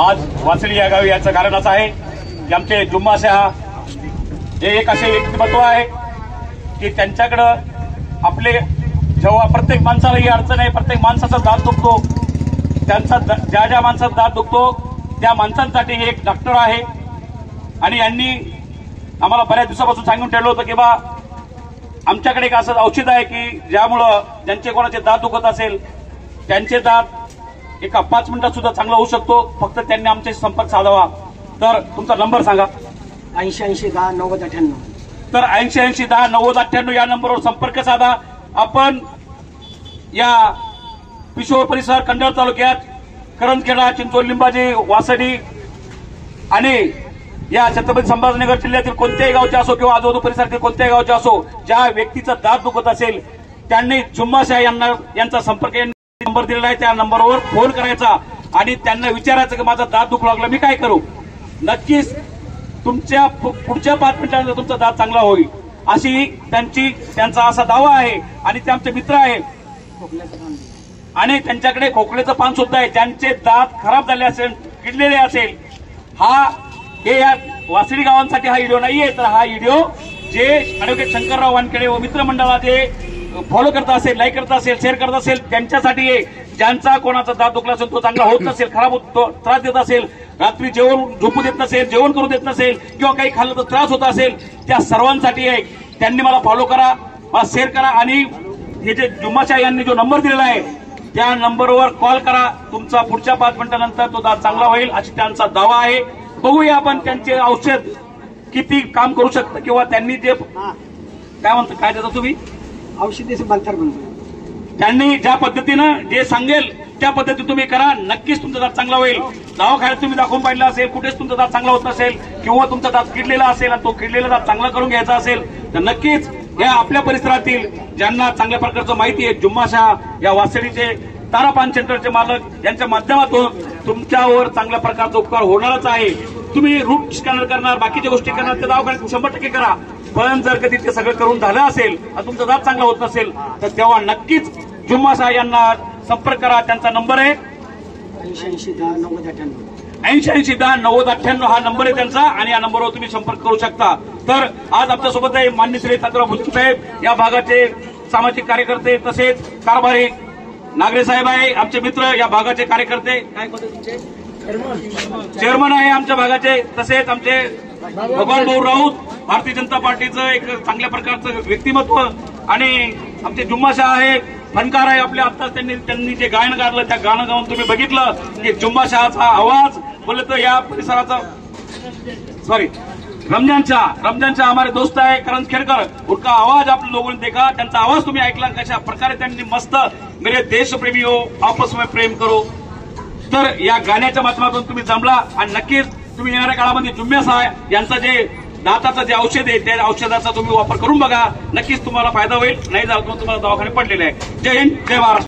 आज वासळी या गावी याचं कारण असं आहे की आमचे जुम्मा शाह हे एक असे व्यक्तिमत्व आहे की त्यांच्याकडं आपले जेव्हा प्रत्येक माणसाला ही अडचण आहे, प्रत्येक माणसाचा दात दुखतो, त्यांचा ज्या ज्या माणसाचा दात दुखतो त्या माणसांसाठी हे एक डॉक्टर आहे. आणि यांनी आम्हाला बऱ्याच दिवसापासून सांगून ठेवलं होतं की बा आमच्याकडे एक असं औषध आहे की ज्यामुळं ज्यांचे कोणाचे दात दुखत असेल त्यांचे दात एका 5 मिनिटात सुद्धा चांगला होऊ शकतो. फक्त त्यांनी आमच्याशी संपर्क साधावा. तर तुमचा नंबर सांगा. 8080109098. तर 8080109098 या नंबरवर संपर्क साधा. आपण या पिशोर परिसर, कंधार तालुक्यात करंजखेडा, चिंचोली, लिंबाजी, वासडी आणि या छत्रपती संभाजीनगर जिल्ह्यातील कोणत्याही गावचे असो किंवा आजूबाजू परिसरातील कोणत्याही गावचे असो, ज्या व्यक्तीचा दात दुखत असेल त्यांनी जुम्मा शाह यांचा संपर्क नंबर दिलेला आहे. त्या नंबरवर फोन करायचा आणि त्यांना विचारायचं की माझा दात दुखू लागला, मी काय करू. नक्कीच तुमच्या पुढच्या 5 मिनिटांमध्ये तुमचा दात चांगला होईल अशी त्यांचा असा दावा आहे. आणि ते आमचे मित्र आहेत आणि त्यांच्याकडे खोकल्याचं पान सुद्धा आहे. ज्यांचे दात खराब झाले असेल, किडलेले असेल, हे या वासळी गावांसाठी हा व्हिडिओ नाहीये, तर हा व्हिडिओ जे ऍडव्होकेट शंकरराव वानखेडे व मित्रमंडळाला जे फॉलो करत असेल, लाईक करत असेल, शेअर करत असेल त्यांच्यासाठी आहे. ज्यांचा कोणाचा दात दुखला असेल, तो चांगला होत नसेल, खराब त्रास देत असेल, रात्री जेवण झोपू देत नसेल, जेवण करू देत नसेल किंवा काही खाल्लं तर त्रास होत असेल, त्या सर्वांसाठी आहे. त्यांनी मला फॉलो करा, मला शेअर करा आणि हे जे जुम्मा शाह यांनी जो नंबर दिलेला आहे त्या नंबरवर कॉल करा. तुमचा पुढच्या 5 मिनिटांनंतर तो दात चांगला होईल अशी त्यांचा दावा आहे. बघूया आपण त्यांचे औषध किती काम करू शकतं किंवा त्यांनी जे काय म्हणतो, काय देता तुम्ही औषधीचं बंतर बनतो. त्यांनी ज्या पद्धतीनं जे सांगेल त्या पद्धतीने तुम्ही करा. नक्कीच तुमचा दात चांगला होईल. दवाखान्यात तुम्ही दाखवून पाहिलं असेल, कुठेच तुमचा दात चांगला होत नसेल किंवा तुमचा दात किडलेला असेल आणि तो किडलेला दात चांगला करून घ्यायचा असेल तर नक्कीच या आपल्या परिसरातील ज्यांना चांगल्या प्रकारचं माहिती आहे, जुम्मा शाह या वासळीचे तारापान सेंटरचे मालक यांच्या माध्यमातून तुमच्यावर चांगल्या प्रकारचा उपकार होणारच आहे. तुम्ही रूट स्कॅनर करणार, बाकीच्या गोष्टी करणार, त्या दवाखान्यात 100% करा. पण जर कधी ते सगळं करून झालं असेल आणि तुमचा दात चांगला होत नसेल तर तेव्हा नक्कीच जुम्मा शाह यांना संपर्क करा. त्यांचा नंबर आहे 8080109098. 8080109098 हा नंबर आहे त्यांचा आणि या नंबरवर तुम्ही संपर्क करू शकता. तर आज आमच्यासोबत आहे मान्य श्री तात्याराव भुजबळ साहेब, या भागाचे सामाजिक कार्यकर्ते, तसेच कारभारी नागरे साहेब आहे, आमचे मित्र, या भागाचे कार्यकर्ते, काय तुमचे चेअरमन आहे आमच्या भागाचे, तसेच आमचे भगवान भाऊ राऊत, भारतीय जनता पार्टीचं एक चांगल्या प्रकारचं व्यक्तिमत्व, आणि आमचे जुम्मा शाह आहे, फनकार आहे आपले. आता त्यांनी जे गायन गायलं त्या गाणं गाऊन तुम्ही बघितलं की जुम्मा शाहचा आवाज बोलले तर या परिसराचा रमजानचा हमारे दोस्त आहे करंजखेडकर, उनका आवाज आप लोगों ने देखा, त्यांचा आवाज तुम्ही ऐकला कशा प्रकारे त्यांनी मस्त मेरे देशप्रेमी हो आपस में प्रेम करो. तर या गाण्याच्या माध्यमातून तुम्ही जमला आणि नक्कीच तुम्ही येणाऱ्या काळामध्ये जुम्मा शाह यांचं जे दाताचं जे औषध आहे त्या औषधाचा तुम्ही वापर करून बघा. नक्कीच तुम्हाला फायदा होईल. नाही झाला तर तुम्हाला दवाखाने पडलेले आहे. जय हिंद, जय महाराष्ट्र.